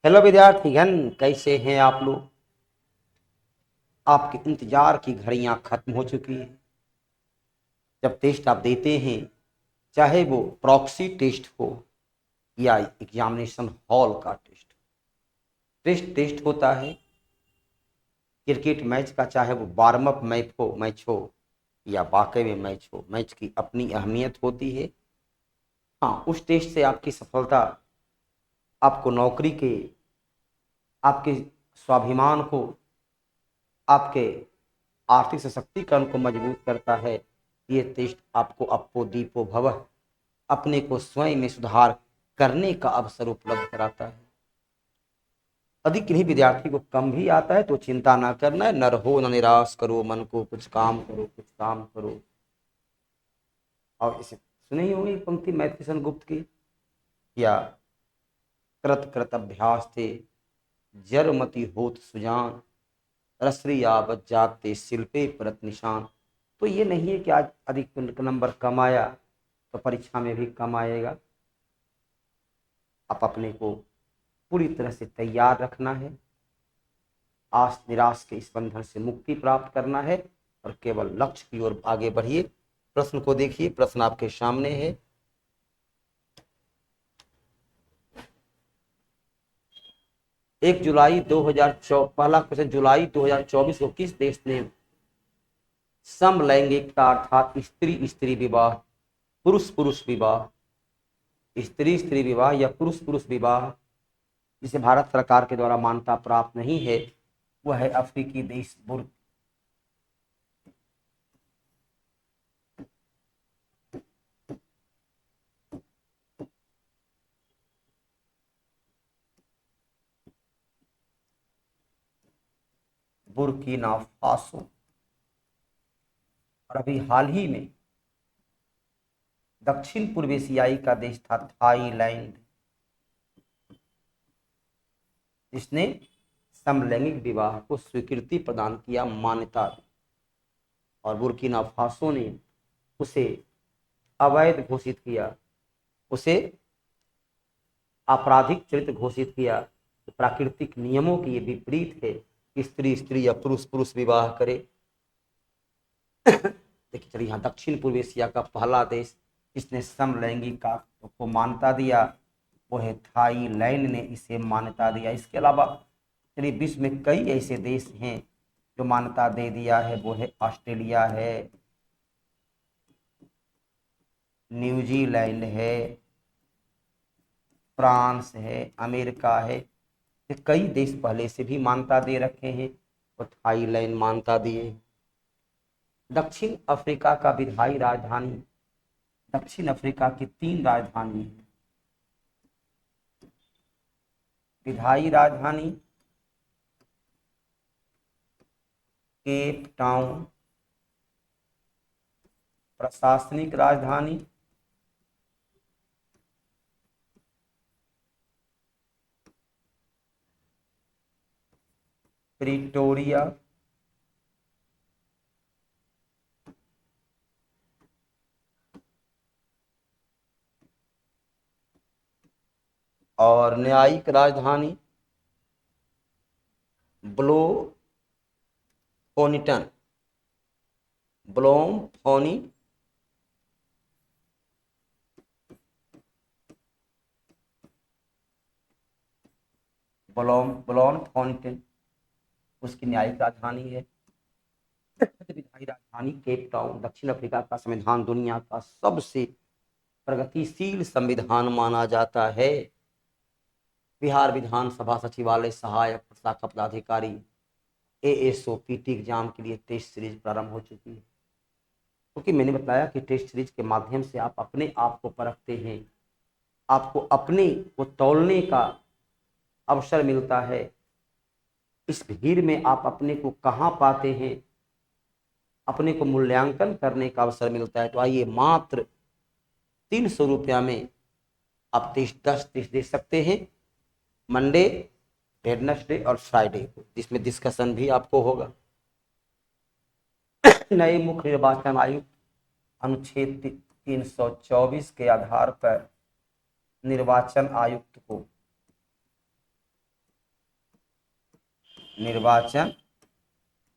Hello विद्यार्थीगण, कैसे हैं आप लोग। आपके इंतजार की घड़ियां खत्म हो चुकी हैं। जब टेस्ट आप देते हैं, चाहे वो प्रॉक्सी टेस्ट हो या एग्जामिनेशन हॉल का टेस्ट। टेस्ट टेस्ट होता है। क्रिकेट मैच का चाहे वो वार्म अप मैच हो या वाकई में मैच हो, मैच की अपनी अहमियत होती है। हाँ, उस टेस्ट से आपकी सफलता आपको नौकरी के, आपके स्वाभिमान को, आपके आर्थिक सशक्तिकरण को मजबूत करता है। ये टेस्ट आपको अपो दीपो भवः, अपने को स्वयं में सुधार करने का अवसर उपलब्ध कराता है। यदि किन्हीं विद्यार्थी को कम भी आता है तो चिंता ना करना है। न रहो न निराश करो मन को, कुछ काम करो, कुछ काम करो। और इसे सुने ही होंगे पंक्ति मैथिली गुप्त की, या कृत कृत अभ्यास थे जरमति होत सुजान, रसरी आवत जागते शिल्पे परत निशान। तो ये नहीं है कि आज अधिक नंबर कम आया तो परीक्षा में भी कम आएगा। आप अपने को पूरी तरह से तैयार रखना है। आस निराश के इस बंधन से मुक्ति प्राप्त करना है और केवल लक्ष्य की ओर आगे बढ़िए। प्रश्न को देखिए, प्रश्न आपके सामने है। 1 जुलाई 2024, पहला क्वेश्चन, जुलाई 2024 को किस देश ने समलैंगिकता अर्थात स्त्री स्त्री विवाह, पुरुष पुरुष विवाह, स्त्री स्त्री विवाह या पुरुष पुरुष विवाह जिसे भारत सरकार के द्वारा मान्यता प्राप्त नहीं है, वह है अफ्रीकी देश बुर्क। Burkina Faso. और अभी हाल ही में दक्षिण पूर्व एशियाई का देश था थाईलैंड, जिसने समलैंगिक विवाह को स्वीकृति प्रदान किया, मान्यता दी। और बुर्किना फासो ने उसे अवैध घोषित किया, उसे आपराधिक चरित्र घोषित किया। प्राकृतिक नियमों के ये विपरीत है कि स्त्री स्त्री या पुरुष पुरुष विवाह करे। देखिए चलिए, यहाँ दक्षिण पूर्व एशिया का पहला देश जिसने समलैंगिक का को मान्यता दिया वो है थाईलैंड ने इसे मान्यता दिया। इसके अलावा चलिए विश्व में कई ऐसे देश हैं जो मान्यता दे दिया है। वो है ऑस्ट्रेलिया है, न्यूजीलैंड है, फ्रांस है, अमेरिका है। ये कई देश पहले से भी मान्यता दे रखे हैं और थाईलैंड मान्यता दिए। दक्षिण अफ्रीका का विधायी राजधानी, दक्षिण अफ्रीका की 3 राजधानी है। विधायी राजधानी केप टाउन, प्रशासनिक राजधानी प्रिटोरिया, और न्यायिक राजधानी ब्लोफोनिटन, ब्लोमफोनी ब्लोमफोनिटन उसकी न्यायिक राजधानी है। विधायी राजधानी केप टाउन। दक्षिण अफ्रीका का संविधान दुनिया का सबसे प्रगतिशील संविधान माना जाता है। बिहार विधानसभा सचिवालय सहायक शाखा पदाधिकारी ASOPT एग्जाम के लिए टेस्ट सीरीज प्रारंभ हो चुकी है। क्योंकि मैंने बताया कि टेस्ट सीरीज के माध्यम से आप अपने आप को परखते हैं, आपको अपने को तौलने का अवसर मिलता है। इस भीड़ में आप अपने को कहाँ पाते हैं, अपने को मूल्यांकन करने का अवसर मिलता है। तो आइए, मात्र 300 रुपया में आप 10 टेस्ट दे सकते हैं, मंडे, वेडनेसडे और फ्राइडे को, जिसमें डिस्कशन भी आपको होगा। नए मुख्य निर्वाचन आयुक्त अनुच्छेद 324 के आधार पर निर्वाचन आयुक्त को निर्वाचन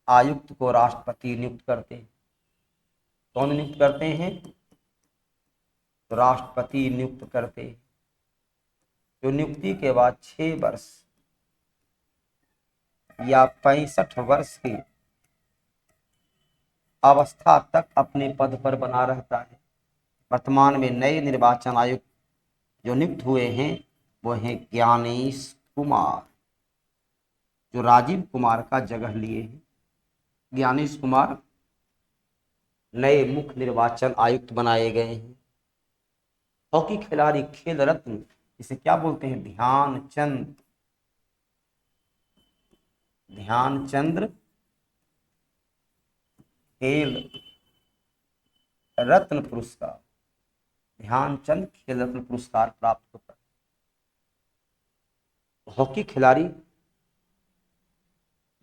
आयुक्त को राष्ट्रपति नियुक्त करते हैं। कौन नियुक्त करते हैं? तो राष्ट्रपति नियुक्त करते हैं। जो नियुक्ति के बाद 6 वर्ष या 65 वर्ष की अवस्था तक अपने पद पर बना रहता है। वर्तमान में नए निर्वाचन आयुक्त जो नियुक्त हुए हैं वो हैं ज्ञानेश कुमार, जो राजीव कुमार का जगह लिए हैं। ज्ञानेश कुमार नए मुख्य निर्वाचन आयुक्त बनाए गए हैं। हॉकी खिलाड़ी खेल रत्न, इसे क्या बोलते हैं? ध्यानचंद्र खेल रत्न पुरस्कार, ध्यानचंद खेल रत्न पुरस्कार प्राप्त होता है। हॉकी खिलाड़ी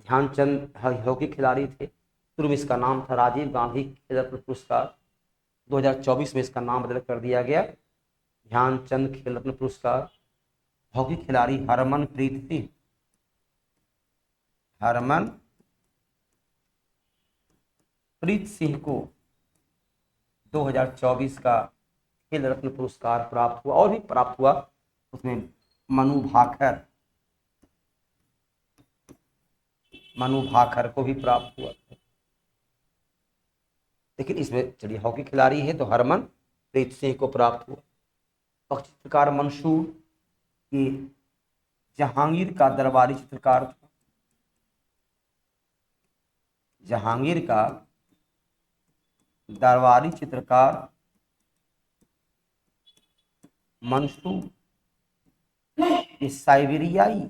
ध्यानचंद हॉकी खिलाड़ी थे। शुरू में इसका नाम था राजीव गांधी खेल रत्न पुरस्कार। 2024 में इसका नाम बदल कर दिया गया ध्यानचंद खेल रत्न पुरस्कार। हॉकी खिलाड़ी हरमनप्रीत सिंह को 2024 का खेल रत्न पुरस्कार प्राप्त हुआ। और भी प्राप्त हुआ, उसमें मनु भाकर को भी प्राप्त हुआ। लेकिन इसमें चलिए हॉकी खिलाड़ी है तो हरमनप्रीत सिंह को प्राप्त हुआ। और चित्रकार मंसूर, ये जहांगीर का दरबारी चित्रकार था। जहांगीर का दरबारी चित्रकार मंसूर साइबेरियाई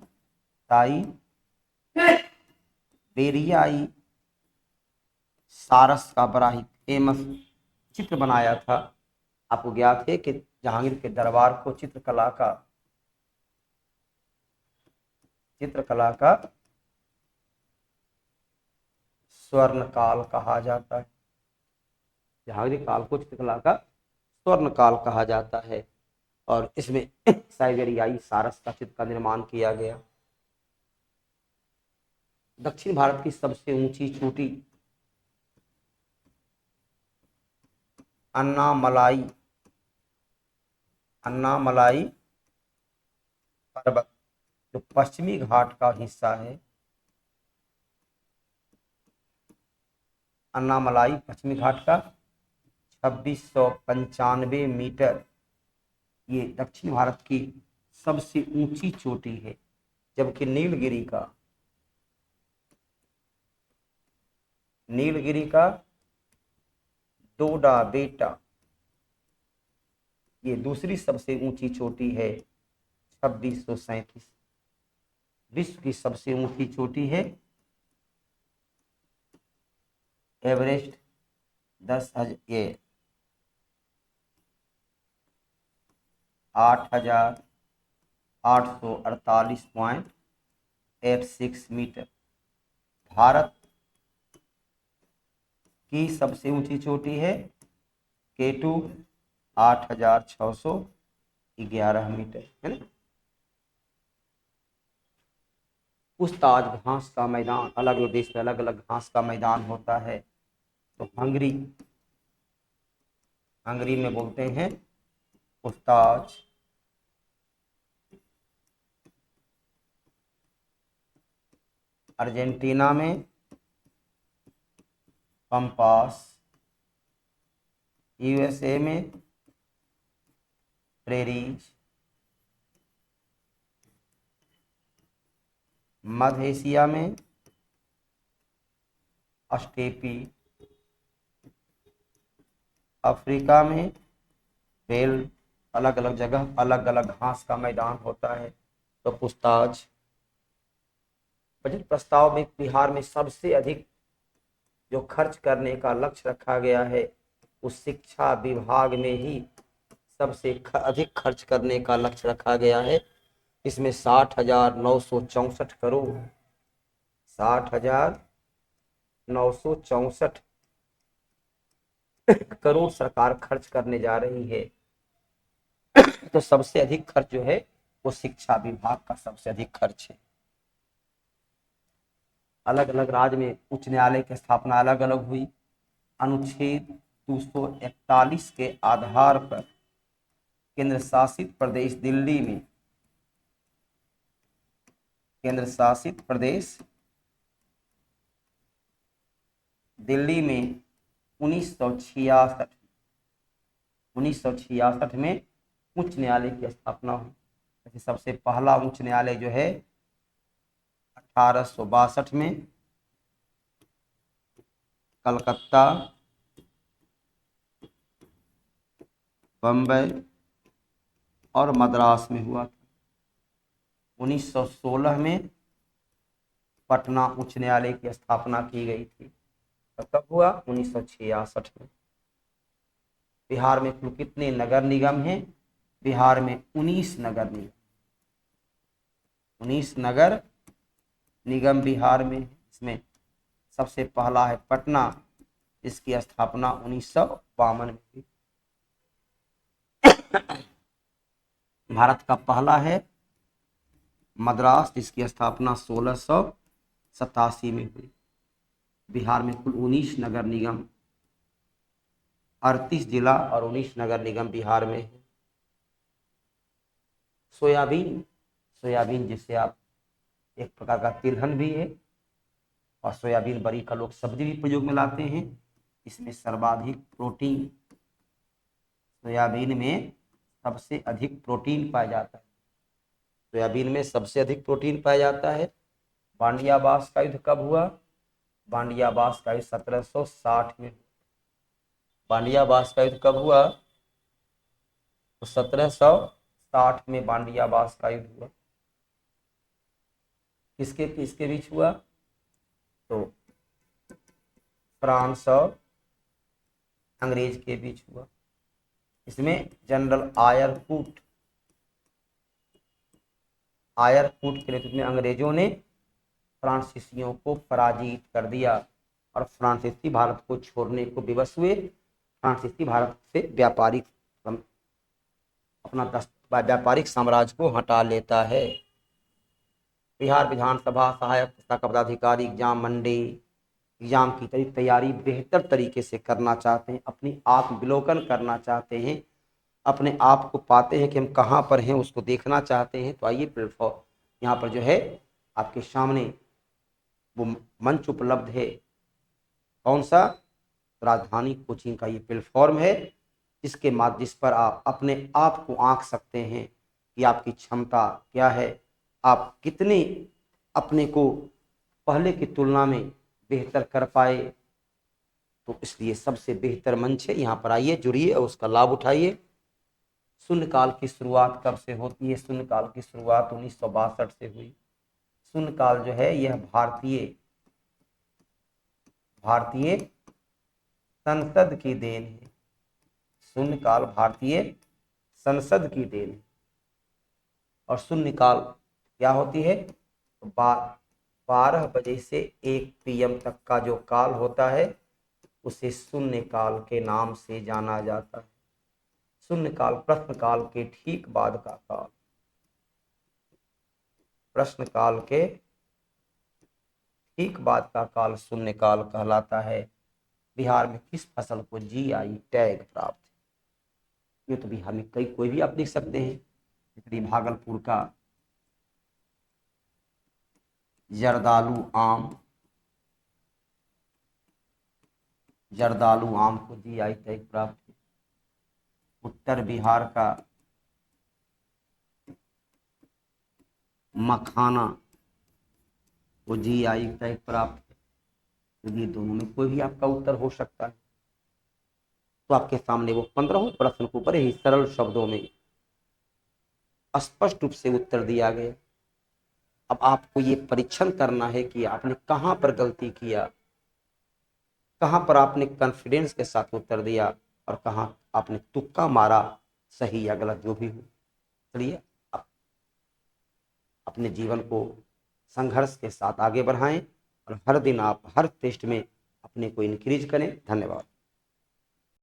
सारस का बड़ा ही फेमस चित्र बनाया था। आपको ज्ञात है कि जहांगीर के दरबार को चित्रकला का स्वर्ण काल कहा जाता है। जहांगीर काल को चित्रकला का स्वर्ण काल कहा जाता है। और इसमें साइबेरियाई सारस का चित्र का निर्माण किया गया। दक्षिण भारत की सबसे ऊंची चोटी अन्नामलाई पर्वत, जो पश्चिमी घाट का हिस्सा है। अन्नामलाई पश्चिमी घाट का 2695 मीटर, ये दक्षिण भारत की सबसे ऊंची चोटी है। जबकि नीलगिरी डोडा बेटा, ये दूसरी सबसे ऊंची चोटी है 2637। विश्व की सबसे ऊंची चोटी है एवरेस्ट 8,848.86 मीटर। भारत की सबसे ऊंची चोटी है K2 8,611 मीटर, है ना। पूछताछ घास का मैदान, अलग अलग देश में अलग अलग घास का मैदान होता है। तो हंगरी में बोलते हैं पूछताछ। अर्जेंटीना में पंपास, USA में प्रेरीज, मध्य एशिया में स्टेपी, अफ्रीका में बेल। अलग अलग जगह अलग अलग घास का मैदान होता है। तो पूछताछ बजट प्रस्ताव में बिहार में सबसे अधिक जो खर्च करने का लक्ष्य रखा गया है, उस शिक्षा विभाग में ही सबसे अधिक खर्च करने का लक्ष्य रखा गया है। इसमें 60,964 करोड़ 60,964 करोड़ सरकार खर्च करने जा रही है। तो सबसे अधिक खर्च जो है वो शिक्षा विभाग का सबसे अधिक खर्च है। अलग अलग राज्य में उच्च न्यायालय की स्थापना अलग अलग हुई। अनुच्छेद 241 के आधार पर केंद्र शासित प्रदेश दिल्ली में केंद्र शासित प्रदेश दिल्ली में 1966 में उच्च न्यायालय की स्थापना हुई। जैसे सबसे पहला उच्च न्यायालय जो है 1862 में कलकत्ता, बम्बई और मद्रास में हुआ था। 1916 में पटना उच्च न्यायालय की स्थापना की गई थी। तो कब हुआ? 1966 में। बिहार में कुल कितने नगर निगम हैं? बिहार में 19 नगर निगम, 19 नगर निगम बिहार में। इसमें सबसे पहला है पटना, इसकी स्थापना 1952 में हुई। भारत का पहला है मद्रास, जिसकी स्थापना 1687 में हुई। बिहार में कुल 19 नगर निगम, 38 जिला और 19 नगर निगम बिहार में है। सोयाबीन जिसे आप एक प्रकार का तिलहन भी है, और सोयाबीन बड़ी का लोग सब्जी भी प्रयोग में लाते हैं। इसमें सर्वाधिक प्रोटीन, सोयाबीन में सबसे अधिक प्रोटीन पाया जाता है। सोयाबीन में सबसे अधिक प्रोटीन पाया जाता है। बांडियाबास का युद्ध कब हुआ? बांडियाबास का युद्ध 1760 में। बांडियाबास का युद्ध कब हुआ? तो 1760 में बांडियाबास का युद्ध हुआ। किसके किसके बीच हुआ? तो फ्रांस और अंग्रेज के बीच हुआ। इसमें जनरल आयरकूट के नेतृत्व में अंग्रेजों ने फ्रांसीसियों को पराजित कर दिया और फ्रांसीसी भारत को छोड़ने को विवश हुए। फ्रांसीसी भारत से अपना व्यापारिक साम्राज्य को हटा लेता है। बिहार विधानसभा सहायक शाखा पदाधिकारी एग्जाम की तैयारी बेहतर तरीके से करना चाहते हैं, अपनी आत्मविलोकन करना चाहते हैं, अपने आप को पाते हैं कि हम कहाँ पर हैं, उसको देखना चाहते हैं, तो आइए प्लेटफॉर्म यहाँ पर जो है आपके सामने वो मंच उपलब्ध है। कौन सा? राजधानी कोचिंग का ये प्लेटफॉर्म है, जिस पर आप अपने आप को आंक सकते हैं कि आपकी क्षमता क्या है, आप कितने अपने को पहले की तुलना में बेहतर कर पाए। तो इसलिए सबसे बेहतर मंच है, यहाँ पर आइए, जुड़िए और उसका लाभ उठाइए। शून्यकाल की शुरुआत कब से होती है? शून्यकाल की शुरुआत 1962 से हुई। शून्यकाल जो है यह भारतीय संसद की देन है। शून्यकाल भारतीय संसद की देन है। और शून्यकाल क्या होती है? 12 बजे से 1 PM तक का जो काल होता है उसे शून्यकाल के नाम से जाना जाता है। शून्यकाल प्रश्नकाल के ठीक बाद का काल, प्रश्नकाल के ठीक बाद का काल शून्यकाल कहलाता है। बिहार में किस फसल को GI टैग प्राप्त है? ये तो बिहार में कोई भी आप देख सकते हैं। भागलपुर का जर्दालू आम को GI टैग प्राप्त है। उत्तर बिहार का मखाना को GI टैग प्राप्त है। तो ये दोनों में कोई भी आपका उत्तर हो सकता है। तो आपके सामने वो 15 प्रश्न को बड़े ही सरल शब्दों में स्पष्ट रूप से उत्तर दिया गया। अब आपको ये परीक्षण करना है कि आपने कहाँ पर गलती किया, कहाँ पर आपने कॉन्फिडेंस के साथ उत्तर दिया और कहाँ आपने तुक्का मारा, सही या गलत जो भी हो। चलिए अपने जीवन को संघर्ष के साथ आगे बढ़ाएं और हर दिन आप हर टेस्ट में अपने को इंक्रीज करें। धन्यवाद।